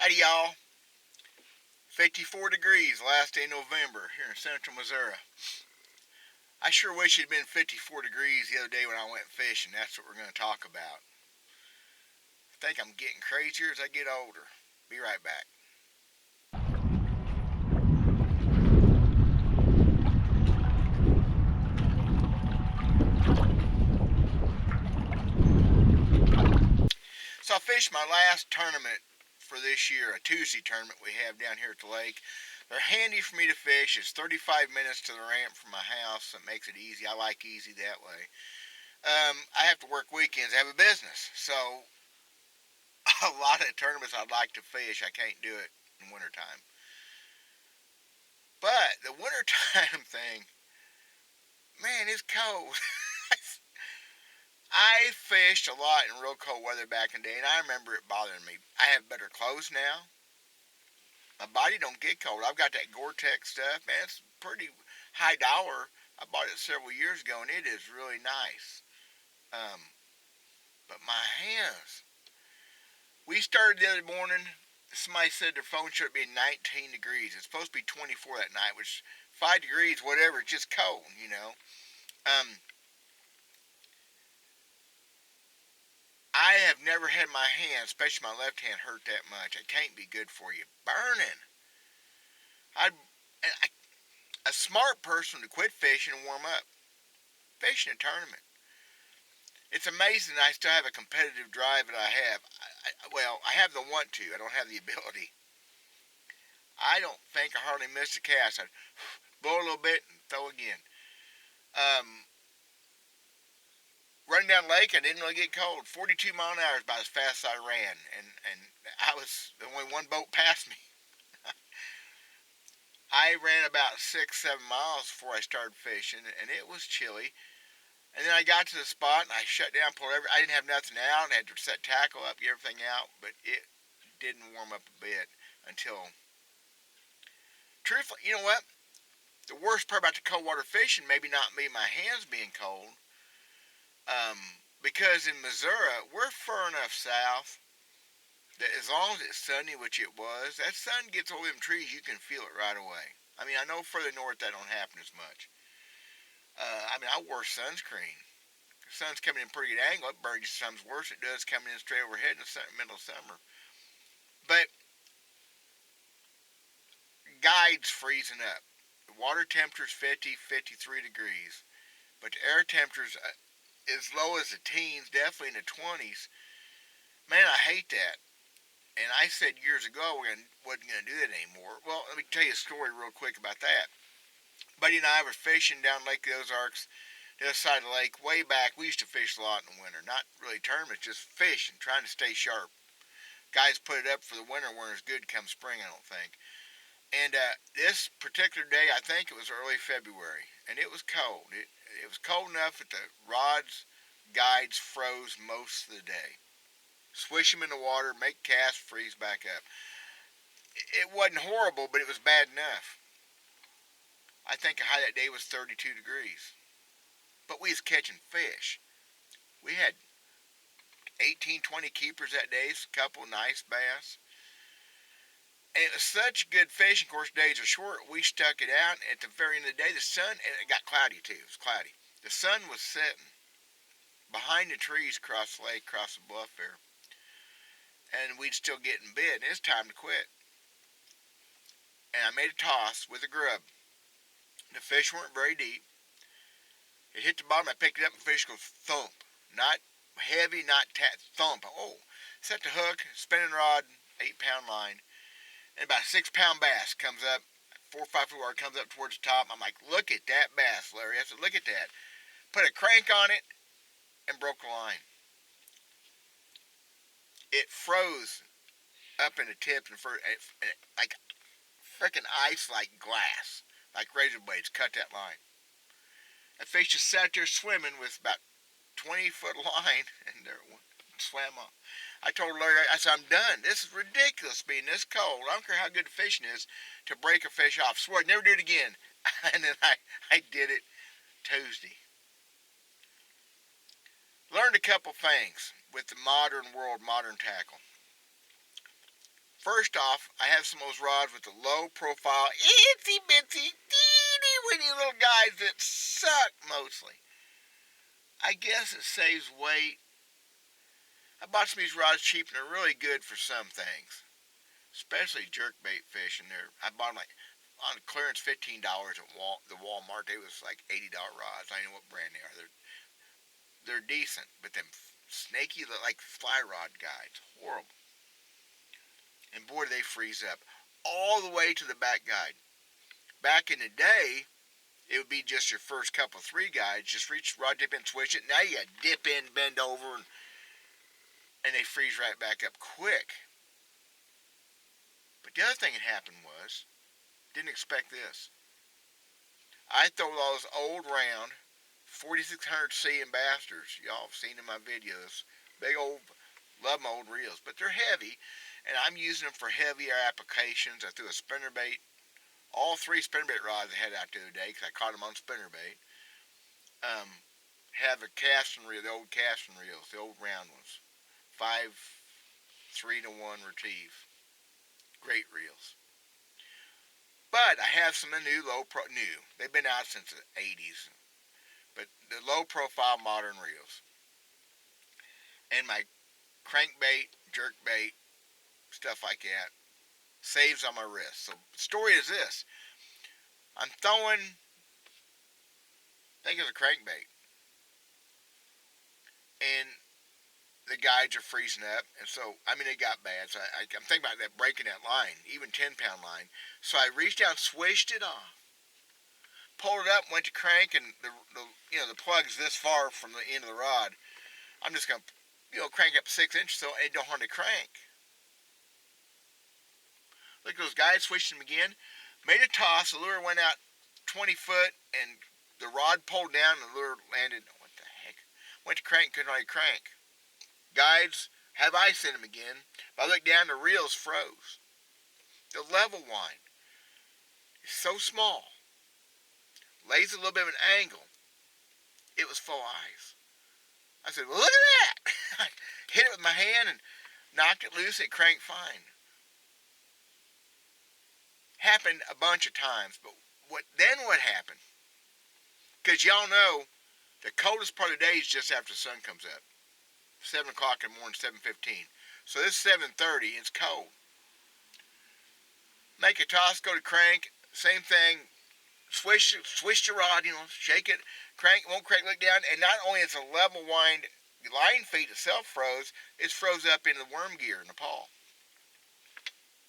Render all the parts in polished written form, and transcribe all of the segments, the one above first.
Howdy y'all. 54 degrees last day of November here in central Missouri. I sure wish it had been 54 degrees the other day when I went fishing. That's what we're going to talk about. I think I'm getting crazier as I get older. Be right back. So I fished my last tournament for this year, a Tuesday tournament we have down here at the lake. They're handy for me to fish. It's 35 minutes to the ramp from my house. That makes it easy. I like easy that way. I have to work weekends. I have a business. So a lot of tournaments I'd like to fish, I can't do it in wintertime. But the wintertime thing, man, it's cold. I fished a lot in real cold weather back in the day, and I remember it bothering me. I have better clothes now. My body don't get cold. I've got that Gore-Tex stuff, man. It's pretty high dollar. I bought it several years ago, and it is really nice. But my hands. We started the other morning. Somebody said their phone should be 19 degrees. It's supposed to be 24 that night, which 5 degrees, whatever. It's just cold, you know. I have never had my hand, especially my left hand, hurt that much. It can't be good for you. Burning. A smart person would quit fishing and warm up. Fishing a tournament. It's amazing I still have a competitive drive that I have. I have the want to. I don't have the ability. I don't think I hardly missed a cast. I'd blow a little bit and throw again. Running down the lake, I didn't really get cold. 42 mile an hour is about as fast as I ran, and I was only one boat past me. I ran about 6-7 miles before I started fishing, and it was chilly. And then I got to the spot, and I shut down, I didn't have nothing out. I had to set tackle up, get everything out, but it didn't warm up a bit until... Truthfully, you know what? The worst part about the cold water fishing, maybe not me, my hands being cold, because in Missouri, we're far enough south that as long as it's sunny, which it was, that sun gets over them trees, you can feel it right away. I mean, I know further north that don't happen as much. I wore sunscreen. The sun's coming in pretty good angle, it burns you sometimes worse. It does coming in straight overhead in the middle of summer. But guides freezing up. The water temperature's 50, 53 degrees. But the air temperature's as low as the teens, definitely in the 20s. Man, I hate that. And I said years ago I wasn't going to do that anymore. Well, let me tell you a story real quick about that. Buddy and I were fishing down Lake Ozarks, the other side of the lake, way back. We used to fish a lot in the winter. Not really tournaments, just fishing, trying to stay sharp. Guys put it up for the winter weren't as good come spring, I don't think. And this particular day, I think it was early February, and it was cold. It was cold enough that the rods, guides froze most of the day. Swish them in the water, make casts, freeze back up. It wasn't horrible, but it was bad enough. I think the high that day was 32 degrees. But we was catching fish. We had 18, 20 keepers that day, a couple nice bass. And it was such good fishing. Of course, days are short. We stuck it out. At the very end of the day, the sun, and it got cloudy too. It was cloudy. The sun was setting behind the trees across the lake, across the bluff there. And we'd still getting bit. And it's time to quit. And I made a toss with a grub. The fish weren't very deep. It hit the bottom. I picked it up and the fish goes thump. Not heavy, not thump. Oh, set the hook, spinning rod, 8-pound line. And about a 6-pound bass comes up, 4 or 5 foot wide, comes up towards the top. I'm like, look at that bass, Larry. I said, look at that. Put a crank on it and broke the line. It froze up in the tip and like freaking ice like glass, like razor blades, cut that line. That fish just sat there swimming with about 20-foot line and there it swam off. I told Larry, I said, I'm done. This is ridiculous being this cold. I don't care how good the fishing is to break a fish off. Swore I'd never do it again. And then I did it Tuesday. Learned a couple things with the modern world, modern tackle. First off, I have some of those rods with the low profile, itsy bitsy, teeny weeny little guys that suck mostly. I guess it saves weight. I bought some of these rods cheap and they're really good for some things, especially jerkbait fishing. I bought them like on clearance $15 at the Walmart. They was like $80 rods. I don't know what brand they are. They're decent, but them snaky like fly rod guides, horrible. And boy, do they freeze up all the way to the back guide. Back in the day, it would be just your first couple, three guides. Just reach rod tip and switch it. Now you got dip in, bend over, and they freeze right back up quick. But the other thing that happened was, didn't expect this. I throw those old round 4600C ambassadors. Y'all have seen in my videos. Big old, love my old reels. But they're heavy, and I'm using them for heavier applications. I threw a spinnerbait. All three spinnerbait rods I had out the other day because I caught them on spinnerbait. Have a casting reel, the old casting reels, the old round ones. 3-to-1 retrieve. Great reels. But I have some new new. They've been out since the 80s. But the low profile modern reels. And my crankbait, jerkbait, stuff like that saves on my wrist. So the story is this. I'm throwing, think it's a crankbait. And the guides are freezing up. And so, it got bad. So I'm thinking about that, breaking that line, even 10-pound line. So I reached down, swished it off, pulled it up, went to crank, and the plug's this far from the end of the rod. I'm just going to, crank up 6 inches so it don't hardly crank. Look at those guys, switched them again. Made a toss, the lure went out 20 foot, and the rod pulled down, and the lure landed, what the heck? Went to crank, couldn't hardly crank. Guides have ice in them again. If I look down, the reels froze. The level wind is so small. Lays a little bit of an angle. It was full ice. I said, well, look at that. I hit it with my hand and knocked it loose. It cranked fine. Happened a bunch of times, but what happened? Because y'all know the coldest part of the day is just after the sun comes up. 7 o'clock in the morning, 7:15. So this is 7:30, it's cold. Make a toss, go to crank, same thing. Swish your rod, shake it, crank, won't crank, look down, and not only is a level wind, the line feet itself froze, it's froze up into the worm gear in the paw.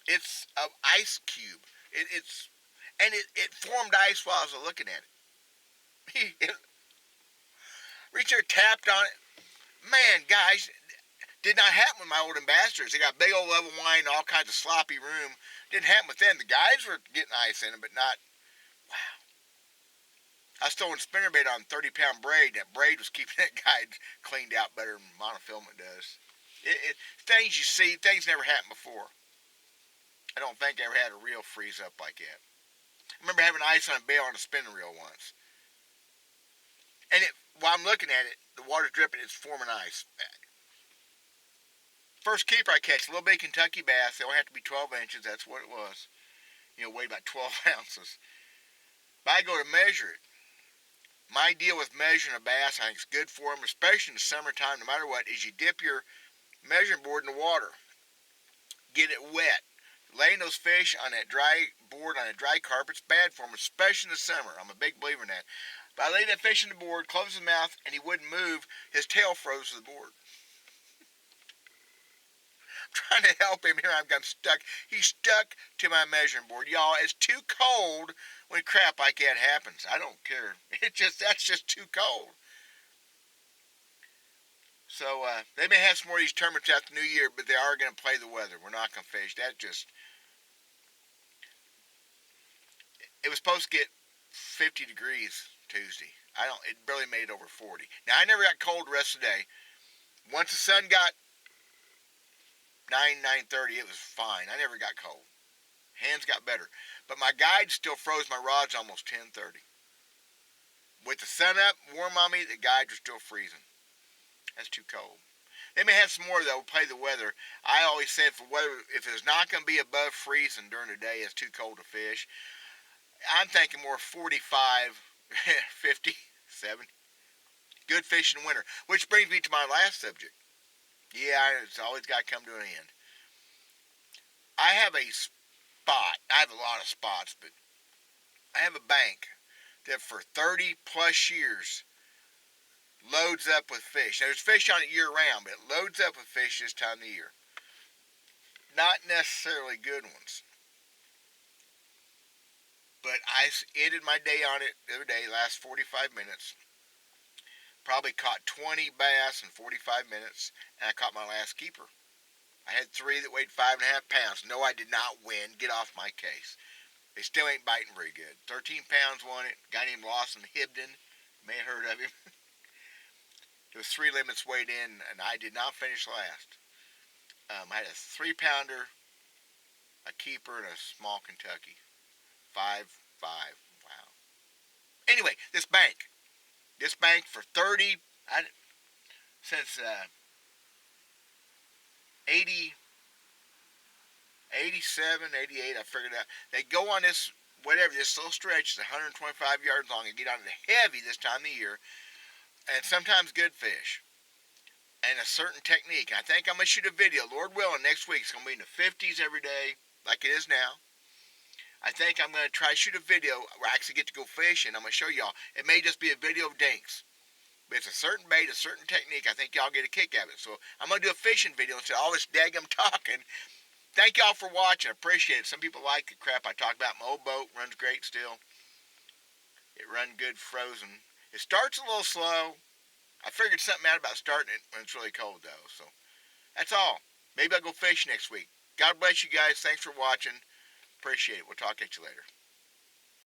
It's an ice cube. It formed ice while I was looking at it. Reached there, tapped on it. Man, guys, did not happen with my old ambassadors. They got big old level wind, all kinds of sloppy room. Didn't happen with them. The guys were getting ice in them, but not. Wow. I was throwing spinnerbait on 30-pound braid. That braid was keeping that guide cleaned out better than monofilament does. Things you see, things never happened before. I don't think I ever had a reel freeze up like that. I remember having ice on a bail on a spinning reel once. And while I'm looking at it, the water's dripping, it's forming ice. First keeper I catch, a little big Kentucky bass. They only have to be 12 inches. That's what it was. Weighed about 12 ounces. But I go to measure it. My deal with measuring a bass, I think it's good for them, especially in the summertime, no matter what, is you dip your measuring board in the water. Get it wet. Laying those fish on that dry board, on a dry carpet's bad for them, especially in the summer. I'm a big believer in that. But I laid that fish in the board, closed his mouth, and he wouldn't move. His tail froze to the board. I'm trying to help him here. I'm stuck. He's stuck to my measuring board. Y'all, it's too cold when crap like that happens. I don't care. That's just too cold. So they may have some more of these tournaments after New Year, but they are going to play the weather. We're not going to fish. It was supposed to get 50 degrees Tuesday. It barely made it over 40. Now, I never got cold the rest of the day. Once the sun got 9:30, it was fine. I never got cold. Hands got better. But my guide still froze my rods almost 10:30. With the sun up, warm on me, the guides were still freezing. That's too cold. They may have some more that will play the weather. I always say if it's not going to be above freezing during the day, it's too cold to fish. I'm thinking more 45, 50, 70. Good fish in winter. Which brings me to my last subject. Yeah, it's always got to come to an end. I have a spot. I have a lot of spots, but I have a bank that for 30 plus years loads up with fish. Now, there's fish on it year round, but it loads up with fish this time of the year. Not necessarily good ones. But I ended my day on it the other day, last 45 minutes. Probably caught 20 bass in 45 minutes, and I caught my last keeper. I had 3 that weighed 5.5 pounds. No, I did not win. Get off my case. They still ain't biting very good. 13 pounds won it. A guy named Lawson Hibden. May have heard of him. There was 3 limits weighed in, and I did not finish last. I had a 3-pounder, a keeper, and a small Kentucky. 5-5. Wow. Anyway, this bank for 30, since 80, 87, 88, I figured out. They go on this, whatever, this little stretch is 125 yards long and get on it heavy this time of the year, and sometimes good fish. And a certain technique. I think I'm going to shoot a video, Lord willing, next week. It's going to be in the 50s every day, like it is now. I think I'm going to try to shoot a video where I actually get to go fishing. I'm going to show y'all. It may just be a video of dinks. But it's a certain bait, a certain technique. I think y'all get a kick out of it. So I'm going to do a fishing video instead of all this daggum talking. Thank y'all for watching. I appreciate it. Some people like the crap I talk about. My old boat runs great still. It runs good frozen. It starts a little slow. I figured something out about starting it when it's really cold, though. So that's all. Maybe I'll go fish next week. God bless you guys. Thanks for watching. Appreciate it. We'll talk at you later.